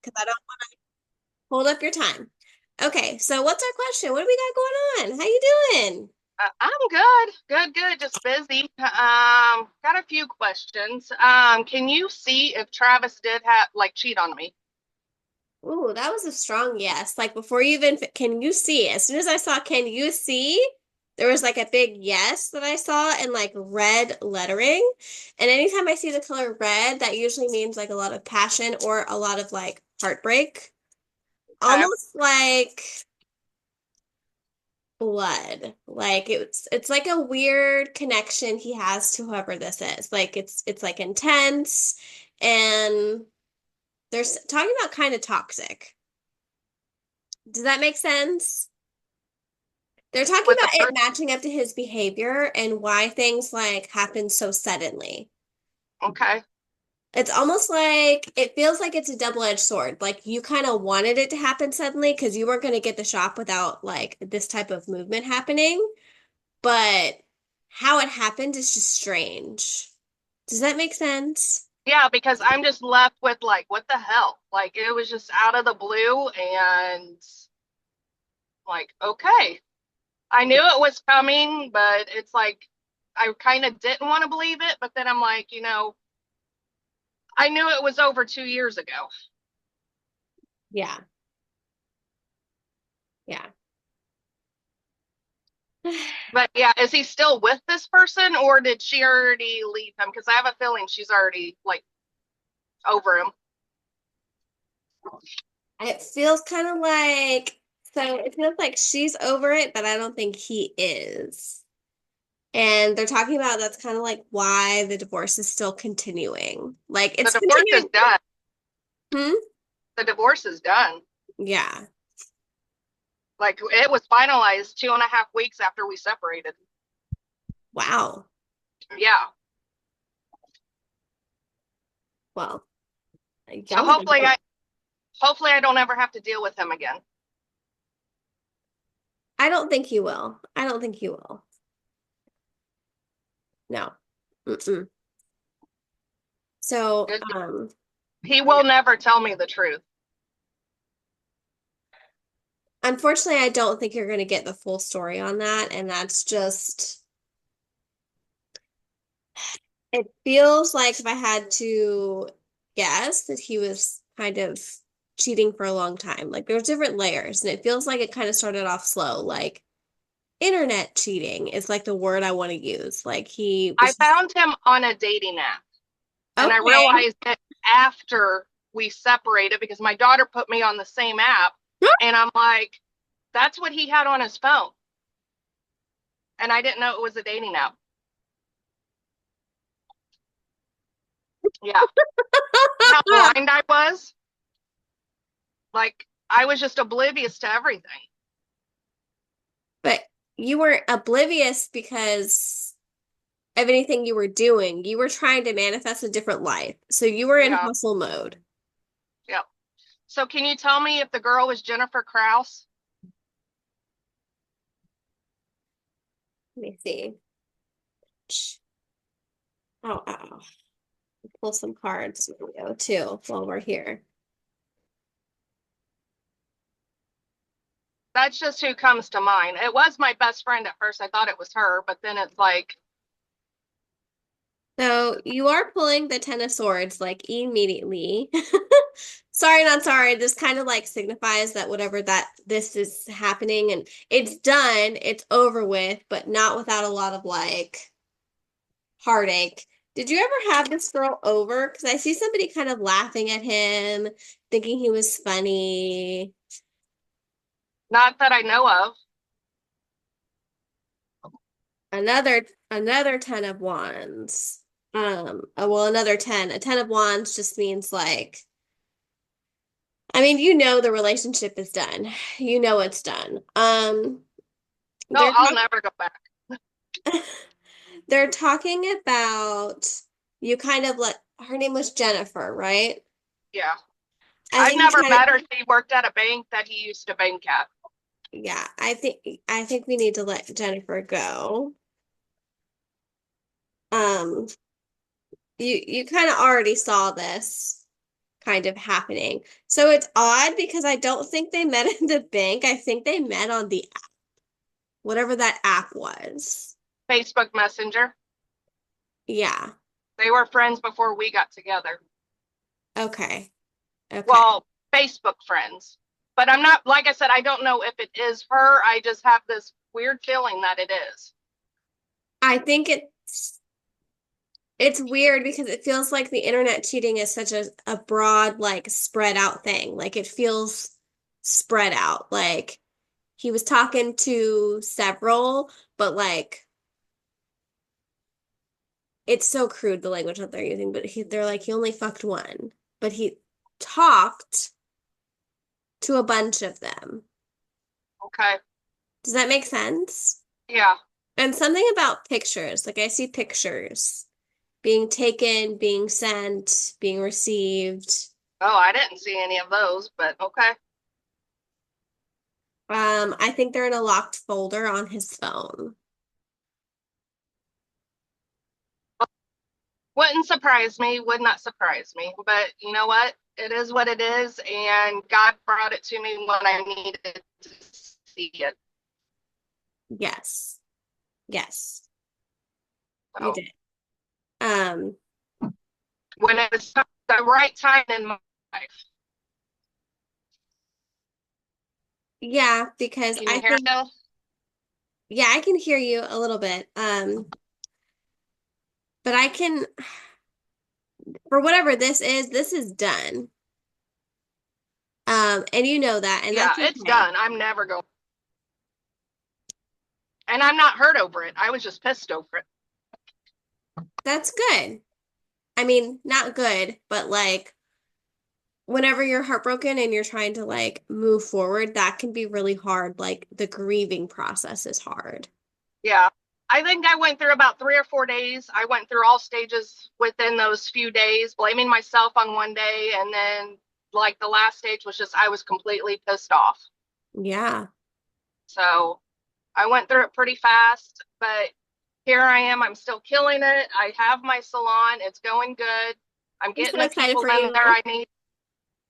because I don't hold up your time. Okay, so what's our question? What do we got going on? How you doing? I'm good. Good, good. Just busy. Got a few questions. Can you see if Travis did have like cheat on me? Ooh, that was a strong yes. Like before you even, can you see? As soon as I saw, can you see? There was like a big yes that I saw in like red lettering. And anytime I see the color red, that usually means like a lot of passion or a lot of like heartbreak. Okay. Almost like blood. Like it's like a weird connection he has to whoever this is. Like it's like intense and they're talking about kind of toxic. Does that make sense? They're talking With the about it first, matching up to his behavior and why things like happen so suddenly. okay. It's almost like it feels like it's a double-edged sword. Like you kind of wanted it to happen suddenly because you weren't going to get the shop without like this type of movement happening. But how it happened is just strange. Does that make sense? Yeah, because I'm just left with like, what the hell? Like it was just out of the blue and like, okay. I knew it was coming, but it's like I kind of didn't want to believe it, but then I'm like, I knew it was over 2 years ago. Yeah. Yeah. But yeah, is he still with this person or did she already leave him? Because I have a feeling she's already like over him. It feels kind of like, so it feels like she's over it, but I don't think he is. And they're talking about that's kind of like why the divorce is still continuing. Like The it's divorce is continuing. done. Hmm? The divorce is done. Yeah. Like it was finalized 2.5 weeks after we separated. Wow. Yeah. Well, So y'all have work. hopefully I don't ever have to deal with him again. I don't think you will. I don't think you will. No. Mm-mm. So, Good. He will never tell me the truth. unfortunately, I don't think you're going to get the full story on that. And that's just, it feels like if I had to guess that he was kind of cheating for a long time. Like there's different layers, and it feels like it kind of started off slow. Like internet cheating is like the word I want to use. Like he I was just, found him on a dating app and I okay. realized it after we separated because my daughter put me on the same app and I'm like, that's what he had on his phone. And I didn't know it was a dating app. Yeah. How blind I was. Like I was just oblivious to everything. But you weren't oblivious because of anything you were doing. You were trying to manifest a different life. So you were in Yeah. hustle mode. Yeah. So can you tell me if the girl was Jennifer Krause? Let me see. Oh. Pull some cards too while we're here. That's just who comes to mind. It was my best friend at first. I thought it was her, but then it's like, So you are pulling the Ten of Swords like immediately. Sorry, not sorry. This kind of like signifies that whatever that this is happening and it's done, it's over with, but not without a lot of like heartache. Did you ever have this girl over? Because I see somebody kind of laughing at him, thinking he was funny. not that I know of. Another Ten of Wands. Well, another 10. A 10 of Wands just means like, I mean, you know the relationship is done. You know it's done. No, They're I'll talk never go back. they're talking about you kind of like her name was Jennifer, right? Yeah. I I've think you never try to met her. She worked at a bank that he used to bank at. yeah, I think we need to let Jennifer go. Um, you kind of already saw this kind of happening. So it's odd because I don't think they met in the bank. I think they met on the app, whatever that app was. Facebook Messenger. Yeah. They were friends before we got together. Okay. Okay. Well, Facebook friends. But I'm not, like I said, I don't know if it is her. I just have this weird feeling that it is. I think it's weird because it feels like the internet cheating is such a broad, like spread out thing. Like it feels spread out. Like he was talking to several, but like it's so crude the language that they're using, but they're like he only fucked one, but he talked to a bunch of them. Okay. Does that make sense? Yeah. And something about pictures, like I see pictures being taken, being sent, being received. Oh, I didn't see any of those, but okay. I think they're in a locked folder on his phone. Wouldn't surprise me, would not surprise me. But you know what? It is what it is, and God brought it to me when I needed to see it. Yes. Yes, you So did. Um, when it was the right time in my life. yeah, because Can I you hear think, me? yeah, I can hear you a little bit. But I can, for whatever this is done. And you know that, and Yeah, that's it's okay. done. I'm never going. And I'm not hurt over it. I was just pissed over it. That's good. I mean, not good, but like whenever you're heartbroken and you're trying to like move forward, that can be really hard. Like the grieving process is hard. Yeah. I think I went through about 3 or 4 days. I went through all stages within those few days, blaming myself on one day. And then, like, the last stage was just, I was completely pissed off. Yeah. So I went through it pretty fast, but here I am. I'm still killing it. I have my salon. It's going good. I'm I'm so getting the excited people for in you. there I need.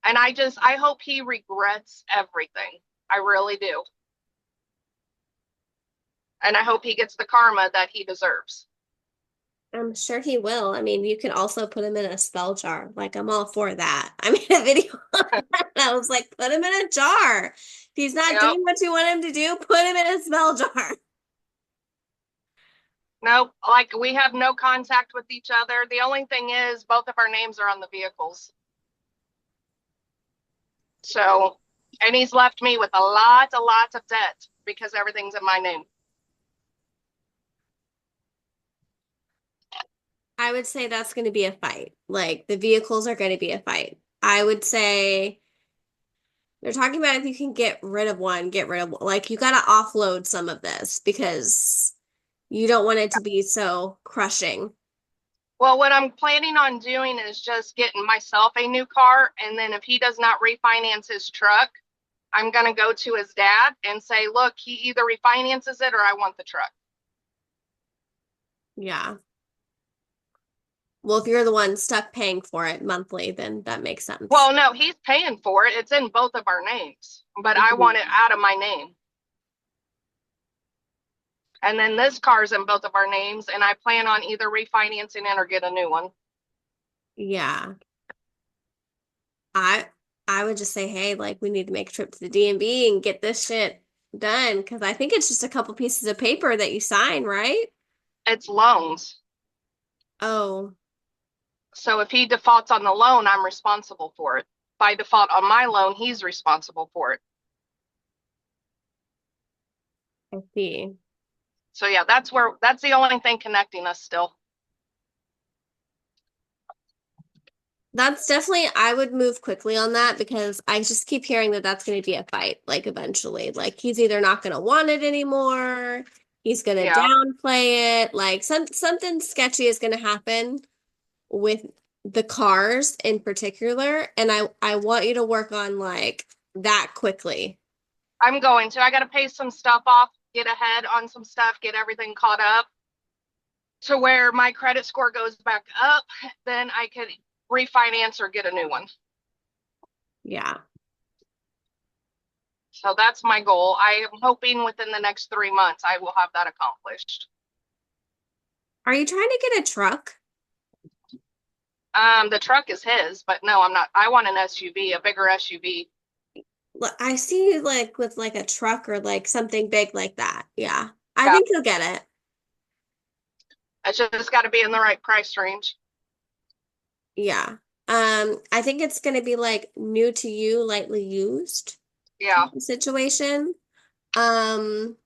And I hope he regrets everything. I really do. And I hope he gets the karma that he deserves. I'm sure he will. I mean, you can also put him in a spell jar. Like, I'm all for that. I made a video on that. I was like, put him in a jar. If he's not Yep. doing what you want him to do, put him in a spell jar. Nope. Like we have no contact with each other. The only thing is both of our names are on the vehicles. So, and he's left me with a lot of debt because everything's in my name. I would say that's going to be a fight. Like, the vehicles are going to be a fight. I would say they're talking about if you can get rid of one, get rid of one. Like, you got to offload some of this because you don't want it to be so crushing. Well, what I'm planning on doing is just getting myself a new car. And then if he does not refinance his truck, I'm going to go to his dad and say, look, he either refinances it or I want the truck. Yeah. Well, if you're the one stuck paying for it monthly, then that makes sense. Well, no, he's paying for it. It's in both of our names, but I Mhm. want it out of my name. And then this car's in both of our names, and I plan on either refinancing it or get a new one. Yeah. I I would just say, hey, like we need to make a trip to the DMV and get this shit done because I think it's just a couple pieces of paper that you sign, right? It's loans. Oh, So if he defaults on the loan, I'm responsible for it. If I default on my loan, he's responsible for it. I see. So yeah, that's the only thing connecting us still. That's definitely, I would move quickly on that because I just keep hearing that that's going to be a fight, like eventually. Like he's either not going to want it anymore, he's going to Yeah. downplay it, like something sketchy is going to happen with the cars in particular, and I want you to work on like that quickly. I'm going to. I got to pay some stuff off, get ahead on some stuff, get everything caught up to where my credit score goes back up. Then I could refinance or get a new one. Yeah. So that's my goal. I am hoping within the next 3 months I will have that accomplished. Are you trying to get a truck? The truck is his, but no, I'm not. I want an SUV, a bigger SUV. I see you like with like a truck or like something big like that. Yeah. I Yeah, think you'll get it. it's just got to be in the right price range. Yeah. I think it's gonna be like new to you, lightly used Yeah. situation. Um,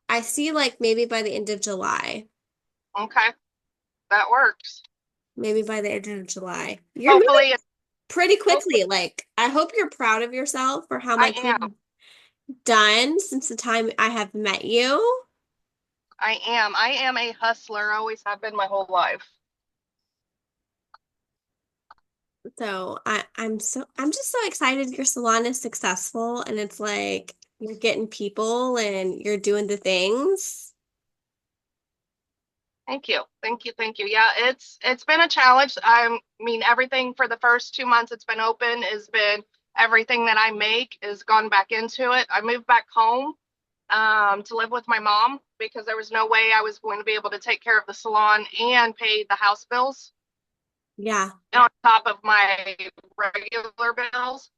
I see like maybe by the end of July. Okay, that works. Maybe by the end of July. You're moving Hopefully, pretty hopefully quickly. Like, I hope you're proud of yourself for how I much am. you've done since the time I have met you. I am. I am a hustler. I always have been my whole life. So I'm just so excited your salon is successful and it's like you're getting people and you're doing the things. Thank you. Thank you. Thank you. Yeah, it's been a challenge. I mean, everything for the first 2 months it's been open has been everything that I make is gone back into it. I moved back home to live with my mom because there was no way I was going to be able to take care of the salon and pay the house bills Yeah. on top of my regular bills.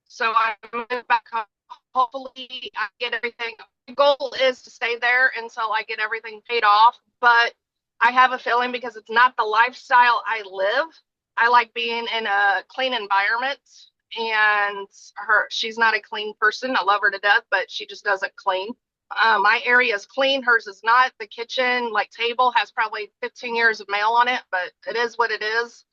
So I moved back home. Hopefully, I get everything. The goal is to stay there until I get everything paid off. But I have a feeling because it's not the lifestyle I live. I like being in a clean environment. And she's not a clean person. I love her to death, but she just doesn't clean. My area is clean. Hers is not. The kitchen, like table, has probably 15 years of mail on it, but it is what it is.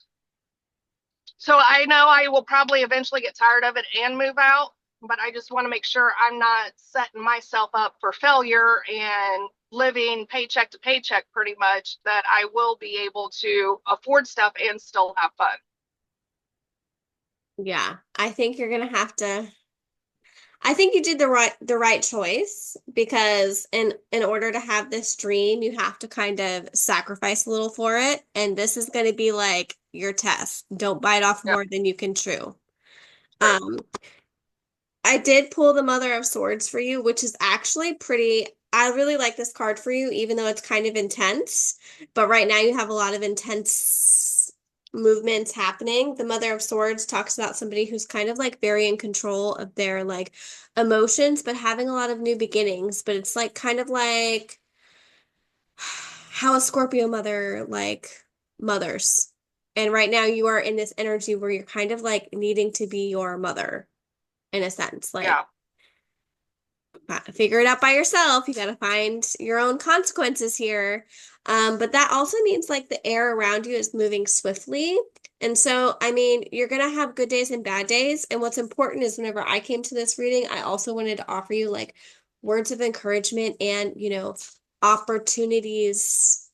So I know I will probably eventually get tired of it and move out, but I just want to make sure I'm not setting myself up for failure and living paycheck to paycheck pretty much, that I will be able to afford stuff and still have fun. Yeah. I think you're gonna have to I think you did the right choice because in order to have this dream, you have to kind of sacrifice a little for it. And this is going to be like your test. Don't bite off Yeah, more than you can chew. true. Um, I did pull the Mother of Swords for you, which is actually pretty. I really like this card for you, even though it's kind of intense. But right now you have a lot of intense movements happening. The Mother of Swords talks about somebody who's kind of like very in control of their like emotions, but having a lot of new beginnings. But it's like kind of like how a Scorpio mother like mothers. And right now you are in this energy where you're kind of like needing to be your mother in a sense. Like Yeah. figure it out by yourself. You got to find your own consequences here. But that also means like the air around you is moving swiftly. And so, I mean, you're going to have good days and bad days. And what's important is whenever I came to this reading, I also wanted to offer you like words of encouragement and, opportunities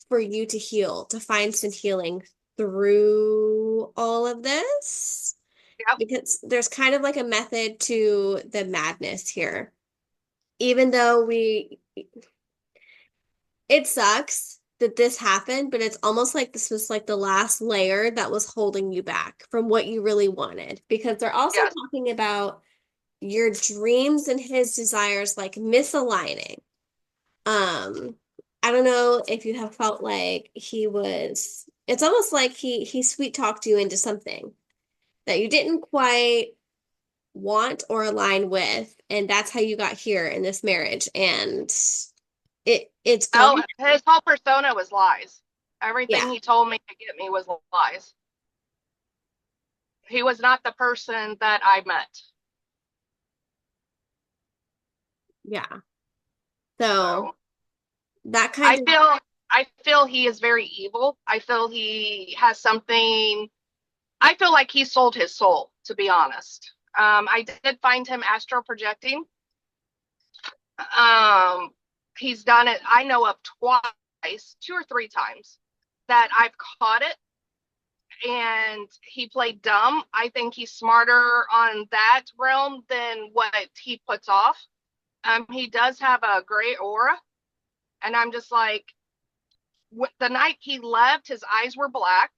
for you to heal, to find some healing through all of this. Yep. Because there's kind of like a method to the madness here even though it sucks that this happened, but it's almost like this was like the last layer that was holding you back from what you really wanted because they're also Yes. talking about your dreams and his desires like misaligning. Um, I don't know if you have felt like it's almost like he sweet talked you into something that you didn't quite want or align with, and that's how you got here in this marriage. And it's Oh, gone. his whole persona was lies. Yeah, Everything he told me to get me was lies. He was not the person that I met. yeah. So So that kind I of feel I feel he is very evil. I feel he has something. I feel like he sold his soul, to be honest. I did find him astral projecting. Um, he's done it, I know of twice, 2 or 3 times that I've caught it, and he played dumb. I think he's smarter on that realm than what he puts off. He does have a gray aura, and I'm just like, the night he left, his eyes were black.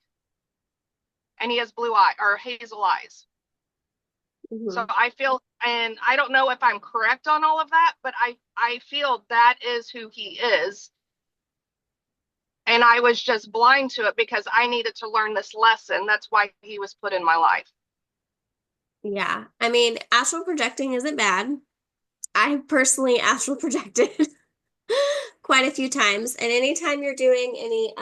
and he has blue eye or hazel eyes. So Hmm. I feel, and I don't know if I'm correct on all of that, but I feel that is who he is. And I was just blind to it because I needed to learn this lesson. That's why he was put in my life. Yeah. I mean, astral projecting isn't bad. I personally astral projected quite a few times. And anytime you're doing any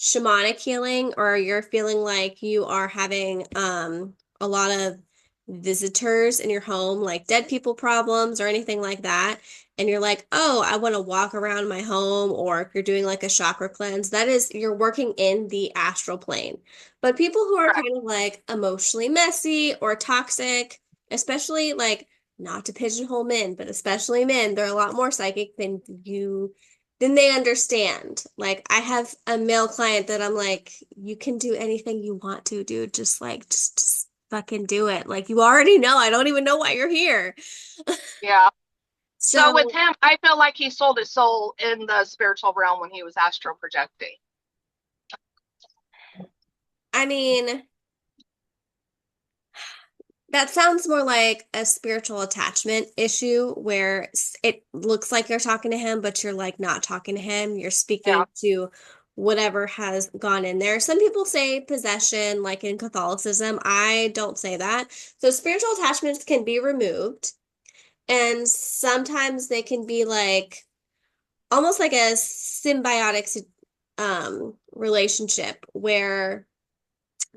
shamanic healing or you're feeling like you are having a lot of visitors in your home, like dead people problems or anything like that, and you're like, oh, I want to walk around my home, or if you're doing like a chakra cleanse, that is, you're working in the astral plane. But people who are Correct. kind of like emotionally messy or toxic, especially like, not to pigeonhole men, but especially men, they're a lot more psychic than you, then they understand. Like I have a male client that I'm like, you can do anything you want to, dude. Just like just fucking do it. Like you already know. I don't even know why you're here. Yeah. So with So, him, I feel like he sold his soul in the spiritual realm when he was astral projecting. I mean, that sounds more like a spiritual attachment issue where it looks like you're talking to him, but you're like not talking to him. You're Yeah. speaking to whatever has gone in there. Some people say possession, like in Catholicism. I don't say that. So spiritual attachments can be removed, and sometimes they can be like almost like a symbiotic relationship where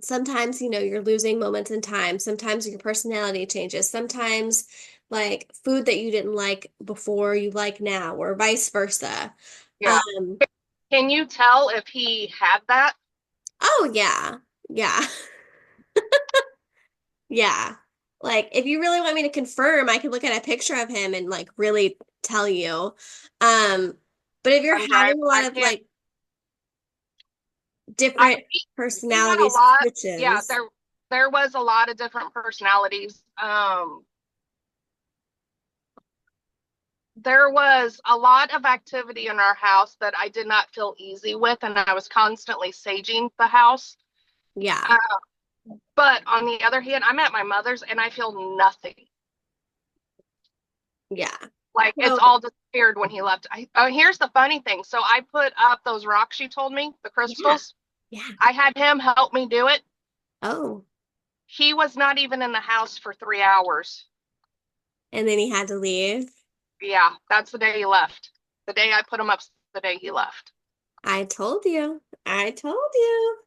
sometimes, you're losing moments in time. Sometimes your personality changes. Sometimes, like food that you didn't like before, you like now, or vice versa. Yeah. Um, Can you tell if he had that? oh yeah. Yeah. Yeah. Like if you really want me to confirm, I could look at a picture of him and like really tell you. Um, but if you're I'm driving. having a lot I of can't. like I different he had a personality lot. Yeah, switches, there was a lot of different personalities. There was a lot of activity in our house that I did not feel easy with, and I was constantly saging the house. yeah. Uh, but on the other hand, I'm at my mother's and I feel nothing. Yeah. Like it's So, all disappeared when he left. Oh, here's the funny thing. So I put up those rocks you told me, the yeah. crystals. Yeah. I had him help me do it. Oh, He was not even in the house for 3 hours. and then he had to leave. Yeah, that's the day he left. The day I put him up, the day he left. I told you. I told you.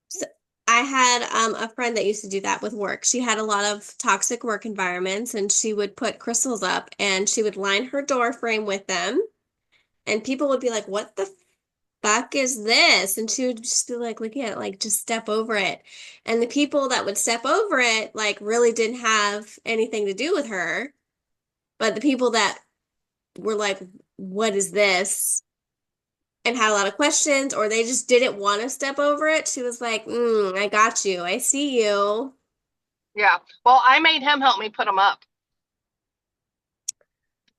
So I had a friend that used to do that with work. She had a lot of toxic work environments and she would put crystals up and she would line her door frame with them. And people would be like, "What the fuck is this?" And she would just be like, "Look at it, like just step over it." And the people that would step over it like really didn't have anything to do with her. But the people that were like, "What is this?" and had a lot of questions, or they just didn't want to step over it, she was like, I got you. I see you. Yeah. Well, I made him help me put him up.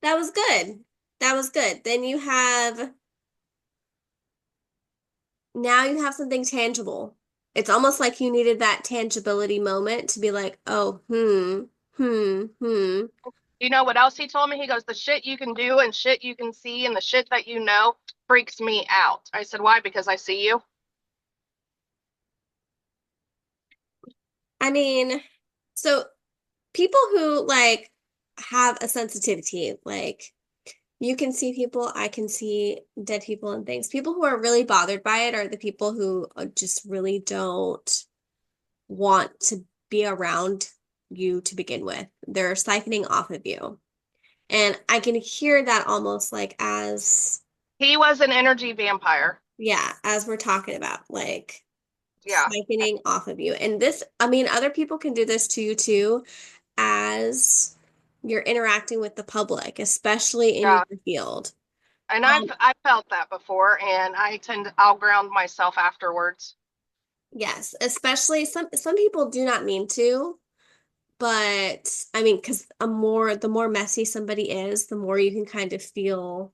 That was good. That was good. Then now you have something tangible. It's almost like you needed that tangibility moment to be like, oh, hmm. You know what else he told me? He goes, the shit you can do and shit you can see and the shit that you know freaks me out. I said, why? Because I see you. I mean, so people who like have a sensitivity, like you can see people, I can see dead people and things. People who are really bothered by it are the people who just really don't want to be around you to begin with. They're siphoning off of you. And I can hear that almost like as, He was an energy vampire. yeah, as we're talking about, like Yeah. siphoning off of you. And this, I mean, other people can do this to you too, as you're interacting with the public, especially in Yeah. your field. And Um, I felt that before and I'll ground myself afterwards. yes, especially some people do not mean to, but I mean, because the more messy somebody is, the more you can kind of feel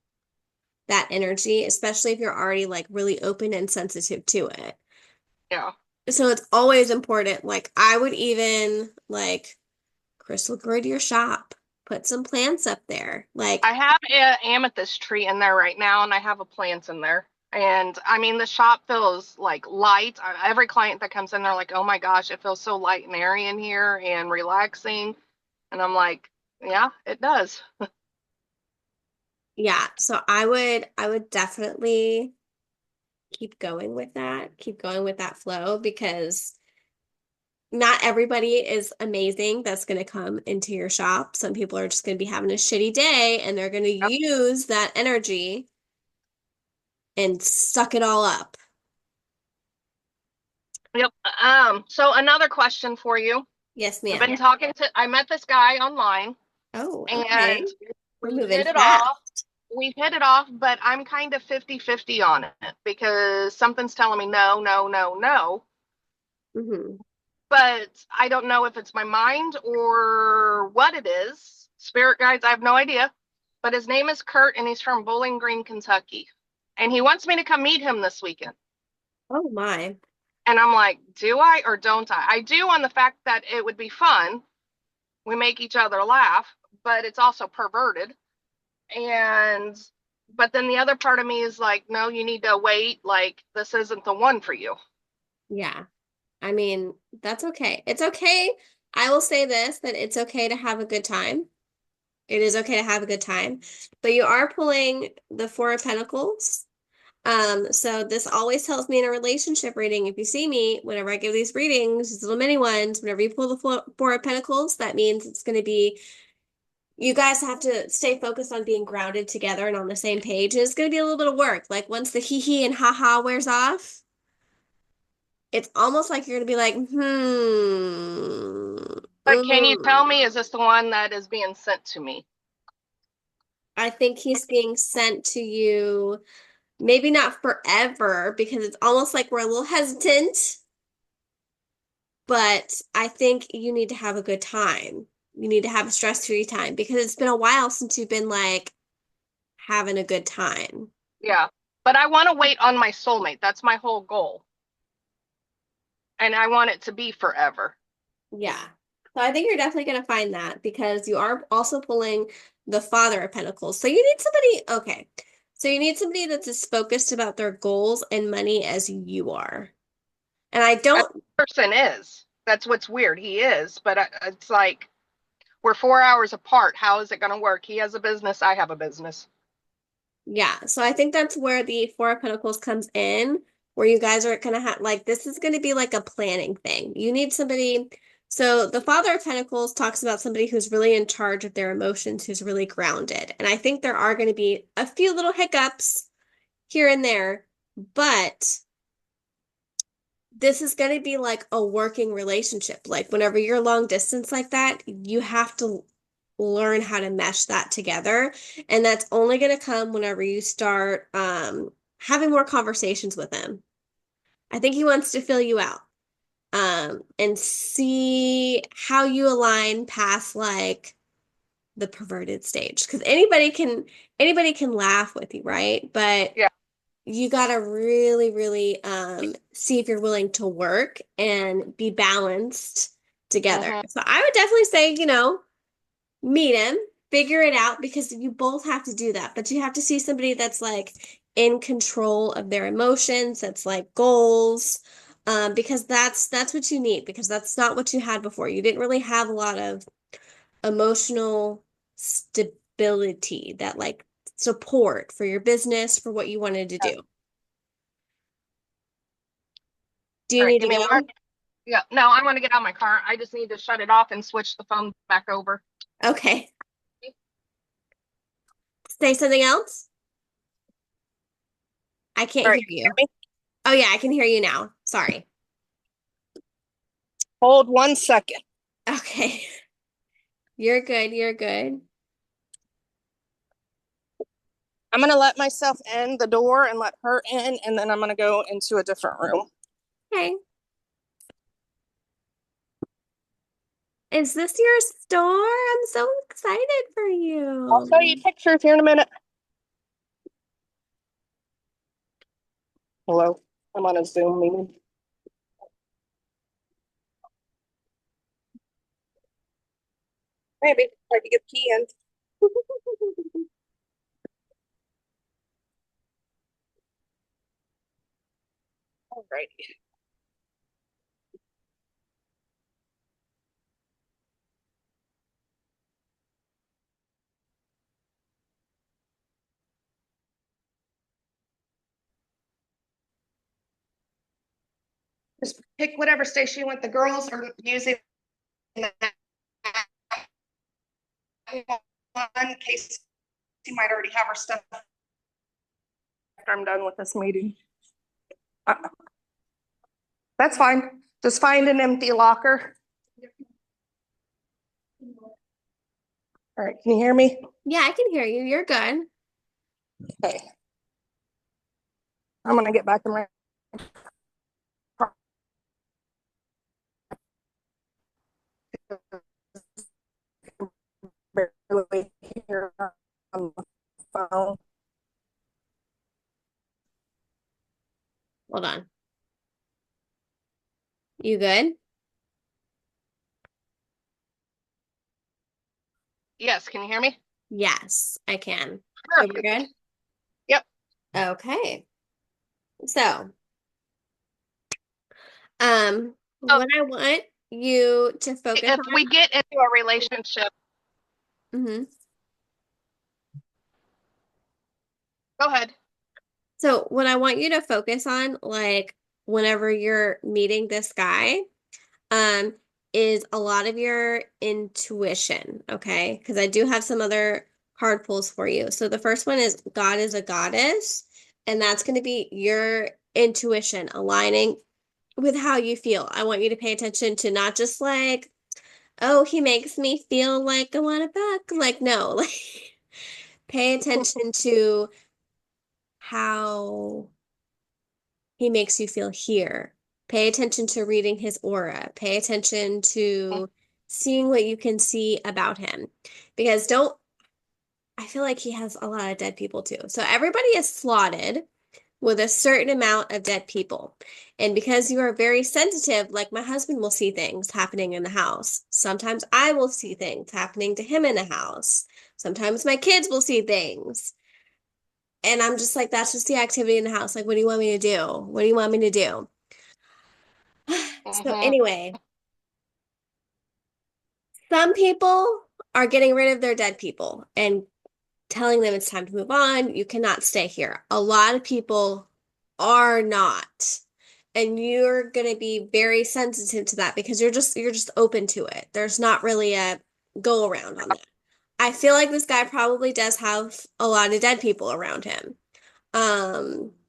that energy, especially if you're already like really open and sensitive to it. Yeah. So it's always important. Like I would even like crystal grid your shop, put some plants up there. Like, I have an amethyst tree in there right now, and I have a plant in there. And I mean, the shop feels like light. Every client that comes in, they're like, "Oh my gosh, it feels so light and airy in here and relaxing." And I'm like, "Yeah, it does." yeah, so I would definitely keep going with that. Keep going with that flow because not everybody is amazing that's going to come into your shop. Some people are just going to be having a shitty day and they're going to Yep. use that energy and suck it all up. Yep. So another question for you. Yes, I've ma'am. been talking to, I met this guy online, Oh, okay. and We're we moving hit it fast. off. We hit it off, but I'm kind of 50-50 on it because something's telling me no, no, no, no. Hmm. But I don't know if it's my mind or what it is. Spirit guides, I have no idea. But his name is Kurt, and he's from Bowling Green, Kentucky. And he wants me to come meet him this weekend. Oh my. And I'm like, do I or don't I? I do, on the fact that it would be fun. We make each other laugh, but it's also perverted. And but then the other part of me is like, no, you need to wait. Like, this isn't the one for you. Yeah. I mean, that's okay. It's okay. I will say this, that it's okay to have a good time. It is okay to have a good time, but you are pulling the Four of Pentacles. So this always tells me in a relationship reading, if you see me, whenever I give these readings, these little mini ones, whenever you pull the Four of Pentacles, that means it's going to be, you guys have to stay focused on being grounded together and on the same page. It's going to be a little bit of work. Like once the hee hee and ha ha wears off, it's almost like you're going to be like, But can you tell mm. me, is this the one that is being sent to me? I think he's being sent to you, maybe not forever, because it's almost like we're a little hesitant, but I think you need to have a good time. You need to have a stress-free time because it's been a while since you've been like having a good time. Yeah. But I want to wait on my soulmate. That's my whole goal. And I want it to be forever. Yeah. So I think you're definitely going to find that because you are also pulling the Father of Pentacles. So you need somebody, okay. So you need somebody that's as focused about their goals and money as you are. And I That don't, person is. That's what's weird. He is, but it's like we're 4 hours apart. How is it going to work? He has a business. I have a business. yeah. So I think that's where the Four of Pentacles comes in, where you guys are going to have, like, this is going to be like a planning thing. You need somebody. So the Father of Pentacles talks about somebody who's really in charge of their emotions, who's really grounded. And I think there are going to be a few little hiccups here and there, but this is going to be like a working relationship. Like whenever you're long distance like that, you have to learn how to mesh that together. And that's only going to come whenever you start having more conversations with him. I think he wants to fill you out and see how you align past like the perverted stage. Because anybody can laugh with you, right? But Yeah. you gotta really, really see if you're willing to work and be balanced together. Hmm. So I would definitely say, meet him, figure it out because you both have to do that. But you have to see somebody that's like in control of their emotions, that's like goals. Because that's what you need, because that's not what you had before. You didn't really have a lot of emotional stability, that like support for your business, for what you wanted to do. Do All you right. need Give to me one. go? Yeah. No, I want to get out of my car. I just need to shut it off and switch the phone back over. Okay. Say something else? I can't All hear right. Hear you. me? Oh yeah, I can hear you now. Sorry. Hold 1 second. Okay. You're good. You're good. I'm going to let myself in the door and let her in, and then I'm going to go into a different room. Okay. Is this your store? I'm so excited for I'll show you you. pictures here in a minute. Hello. I'm on a Zoom meeting. Maybe try to get the key in. Alrighty. Just pick whatever station you want. The girls are using that one. Casey might already have her stuff after I'm done with this meeting. Uh, that's fine. Just find an empty locker. All right, can you hear me? Yeah, I can hear you. You're good. Okay. I'm gonna get back in my barely here on the phone. Hold on. You good? Yes, can you hear me? Yes, I can. So we're Perfect. good? Yep. Okay. So, So what I want you to focus if on. we get into a relationship, Mhm. go ahead. So, what I want you to focus on, like whenever you're meeting this guy, um, is a lot of your intuition, okay? Because I do have some other card pulls for you. So the first one is God is a goddess, and that's going to be your intuition aligning with how you feel. I want you to pay attention to not just like, oh, he makes me feel like I want to fuck. Like, no, like pay attention to how he makes you feel here. Pay attention to reading his aura. Pay attention to seeing what you can see about him. Because don't, I feel like he has a lot of dead people too. So everybody is slotted with a certain amount of dead people. And because you are very sensitive, like my husband will see things happening in the house. Sometimes I will see things happening to him in the house. Sometimes my kids will see things. And I'm just like, that's just the activity in the house. Like, what do you want me to do? What do you want me to do? So Mm-hmm. anyway, some people are getting rid of their dead people and telling them it's time to move on. You cannot stay here. A lot of people are not. And you're going to be very sensitive to that because you're just open to it. There's not really a go around on that. I feel like this guy probably does have a lot of dead people around him.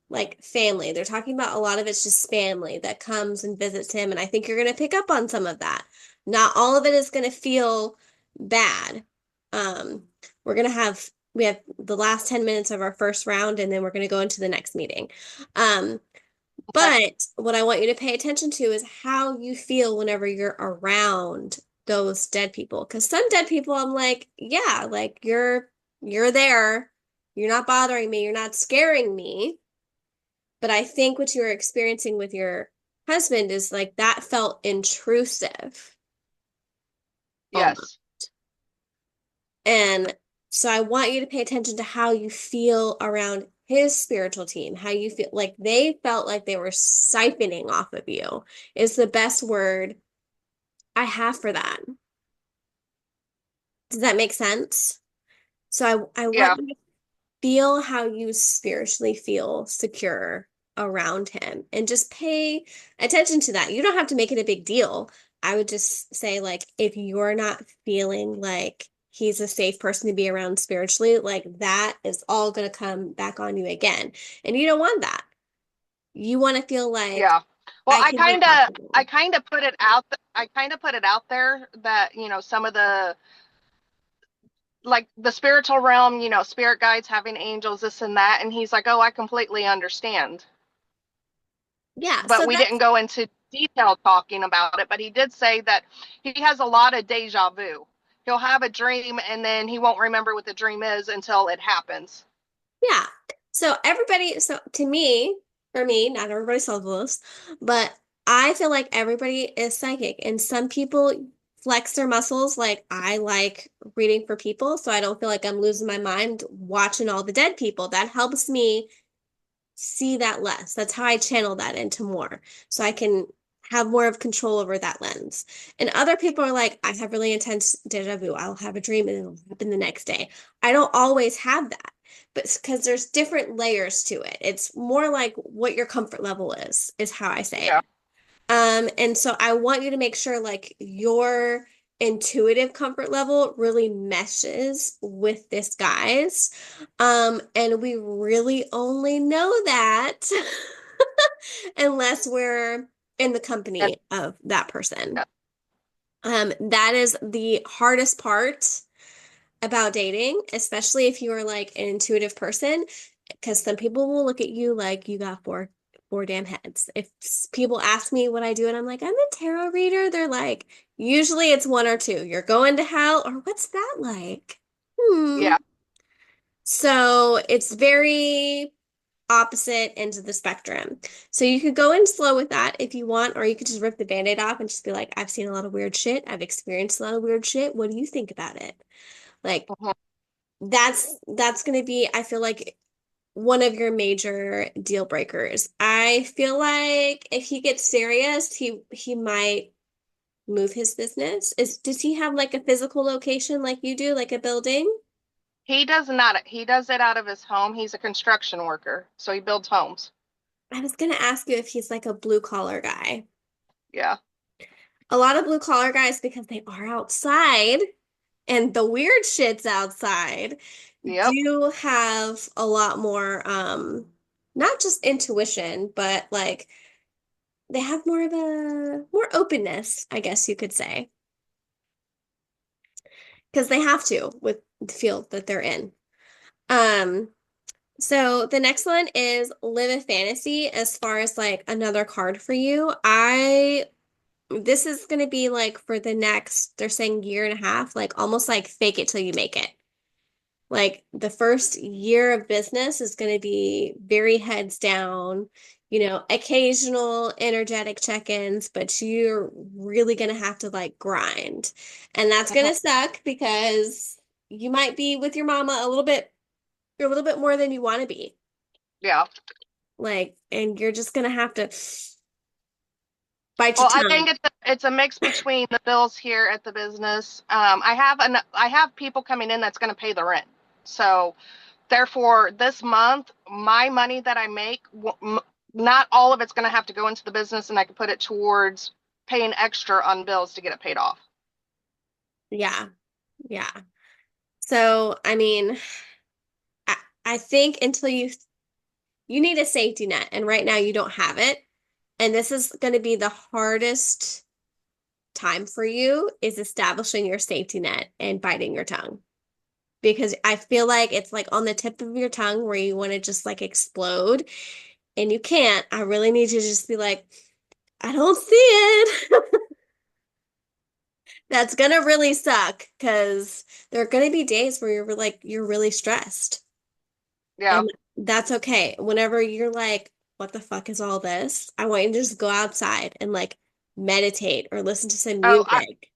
Like family. They're talking about a lot of it's just family that comes and visits him, and I think you're gonna pick up on some of that. Not all of it is gonna feel bad. Um, we have the last 10 minutes of our first round, and then we're gonna go into the next meeting. Um, Okay. but what I want you to pay attention to is how you feel whenever you're around those dead people. Because some dead people, I'm like, yeah, like you're there. You're not bothering me. You're not scaring me. But I think what you're experiencing with your husband is like that felt intrusive almost. Yes. And so I want you to pay attention to how you feel around his spiritual team, how you feel like they felt like they were siphoning off of you is the best word I have for that. Does that make sense? So I want Yeah. you to feel how you spiritually feel secure around him and just pay attention to that. You don't have to make it a big deal. I would just say, like, if you're not feeling like he's a safe person to be around spiritually, like that is all going to come back on you again. And you don't want that. You want to feel like Yeah. Well, I can be comfortable. I kind of put it out there that, some of the like the spiritual realm, spirit guides having angels, this and that, and he's like, "Oh, I completely understand." Yeah. But So we didn't that's, go into detail talking about it, but he did say that he has a lot of deja vu. He'll have a dream and then he won't remember what the dream is until it happens. yeah. So to me, for me, not everybody solves this, but I feel like everybody is psychic, and some people flex their muscles. Like I like reading for people, so I don't feel like I'm losing my mind watching all the dead people. That helps me see that less. That's how I channel that into more. So I can have more of control over that lens. And other people are like, I have really intense deja vu. I'll have a dream and it'll happen the next day. I don't always have that, but because there's different layers to it. It's more like what your comfort level is how I say Yeah. it. And so I want you to make sure like your intuitive comfort level really meshes with this guy's. And we really only know that unless we're in the And company of that person. yeah. That is the hardest part about dating, especially if you are like an intuitive person, because some people will look at you like you got four damn heads. If people ask me what I do and I'm like, I'm a tarot reader, they're like, usually it's one or two. You're going to hell, or what's that like? Hmm. Yeah. So it's very opposite ends of the spectrum. So you could go in slow with that if you want, or you could just rip the band-aid off and just be like, I've seen a lot of weird shit. I've experienced a lot of weird shit. What do you think about it? Like Mhm. that's going to be, I feel like, one of your major deal breakers. I feel like if he gets serious, he might move his business. Does he have like a physical location like you do, like a building? He does not. He does it out of his home. He's a construction worker, so he builds homes. I was gonna ask you if he's like a blue collar guy. Yeah. A lot of blue collar guys, because they are outside and the weird shit's outside, Yep. do have a lot more not just intuition, but like they have more of a more openness, I guess you could say, because they have to with the field that they're in. Um, so the next one is live a fantasy as far as like another card for you. This is going to be like for the next, they're saying year and a half, like almost like fake it till you make it. Like the first year of business is going to be very heads down, occasional energetic check-ins, but you're really going to have to like grind. And that's going Mhm. to suck because you might be with your mama a little bit more than you want to be. Yeah. Like, and you're just going to have to bite your Well, I tongue. think it's a mix between the bills here at the business. I have people coming in that's going to pay the rent. So therefore, this month, my money that I make, not all of it's going to have to go into the business, and I can put it towards paying extra on bills to get it paid off. Yeah. Yeah. So, I mean, I, I think until you need a safety net, and right now you don't have it. And this is going to be the hardest time for you is establishing your safety net and biting your tongue. Because I feel like it's like on the tip of your tongue where you want to just like explode and you can't. I really need you to just be like, I don't see it. That's gonna really suck because there are gonna be days where you're really stressed. Yeah. And that's okay. Whenever you're like, what the fuck is all this? I want you to just go outside and like meditate or listen to some Oh, music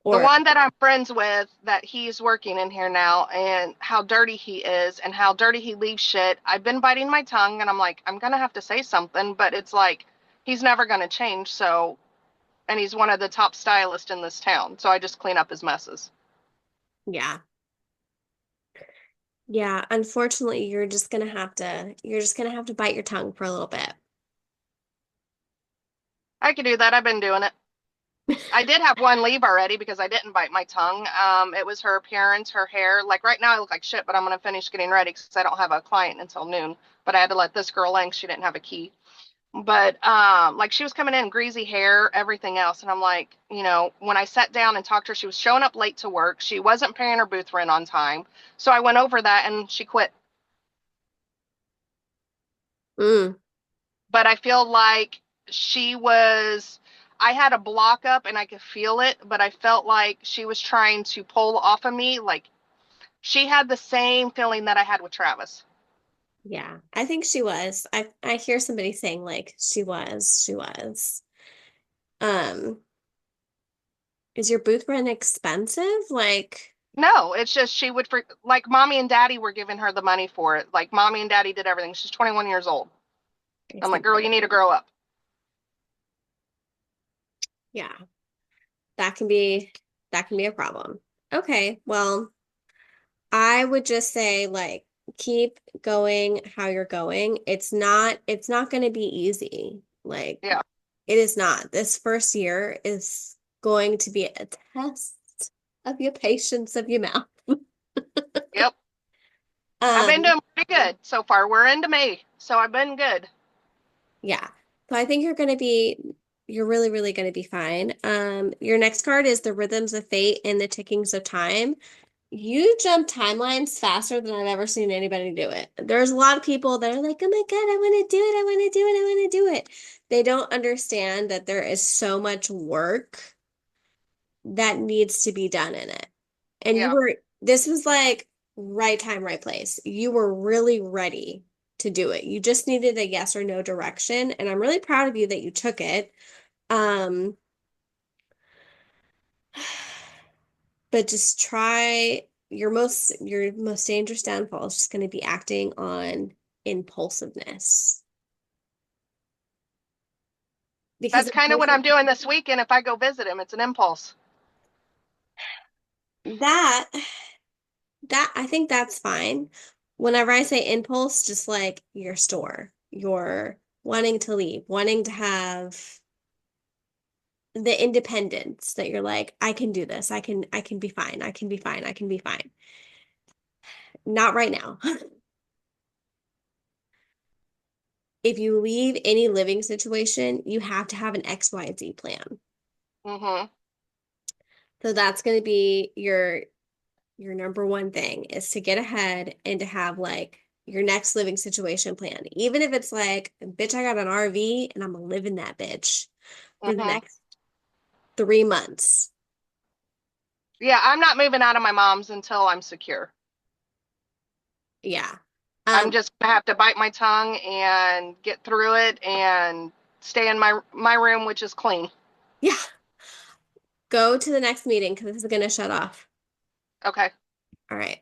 the or one that I'm friends with, that he's working in here now, and how dirty he is and how dirty he leaves shit. I've been biting my tongue, and I'm like, I'm gonna have to say something, but it's like he's never gonna change. So, and he's one of the top stylists in this town, so I just clean up his messes. yeah. Yeah, unfortunately, you're just gonna have to bite your tongue for a little bit. I could do that. I've been doing it. I did have one leave already because I didn't bite my tongue. It was her appearance, her hair. Like right now, I look like shit, but I'm gonna finish getting ready because I don't have a client until noon. But I had to let this girl in 'cause she didn't have a key. But like she was coming in greasy hair, everything else, and I'm like, when I sat down and talked to her, she was showing up late to work. She wasn't paying her booth rent on time, so I went over that and she quit. Mm, But I feel like she was. I had a block up and I could feel it, but I felt like she was trying to pull off of me. Like she had the same feeling that I had with Travis. yeah, I think she was. I hear somebody saying like she was. Um, Is your booth rent expensive? Like, No, it's just she would like mommy and daddy were giving her the money for it. Like mommy and daddy did everything. She's 21 years old. I I'm like, see. girl, you need to grow up. Yeah, that can be that can be a problem. Okay, well, I would just say like keep going how you're going. It's not going to be easy. Like Yeah. it is not. This first year is going to be a test of your patience of your mouth. Yep. I've been Um, doing pretty good so far. We're into May, so I've been good. yeah. So I think you're really, really going to be fine. Your next card is the Rhythms of Fate and the Tickings of Time. You jump timelines faster than I've ever seen anybody do it. There's a lot of people that are like, oh my God, I want to do it. I want to do it. I want to do it. They don't understand that there is so much work that needs to be done in it. And Yeah. this was like right time, right place. You were really ready to do it. You just needed a yes or no direction. And I'm really proud of you that you took it. Um, but just try your most dangerous downfall is just going to be acting on impulsiveness. Because That's kind of what I'm doing this weekend if I go visit him. It's an impulse. that I think that's fine. Whenever I say impulse, just like your store, you're wanting to leave, wanting to have the independence that you're like, I can do this. I can be fine. I can be fine. I can be fine. Not right now. If you leave any living situation, you have to have an XYZ plan. Mm-hmm. So that's going to be your number one thing is to get ahead and to have like your next living situation plan. Even if it's like, bitch, I got an RV and I'm gonna live in that bitch for the Mm-hmm. next 3 months. Yeah, I'm not moving out of my mom's until I'm secure. Yeah. I'm Um, just gonna have to bite my tongue and get through it and stay in my room, which is clean. yeah. Go to the next meeting because this is gonna shut off. Okay. All right.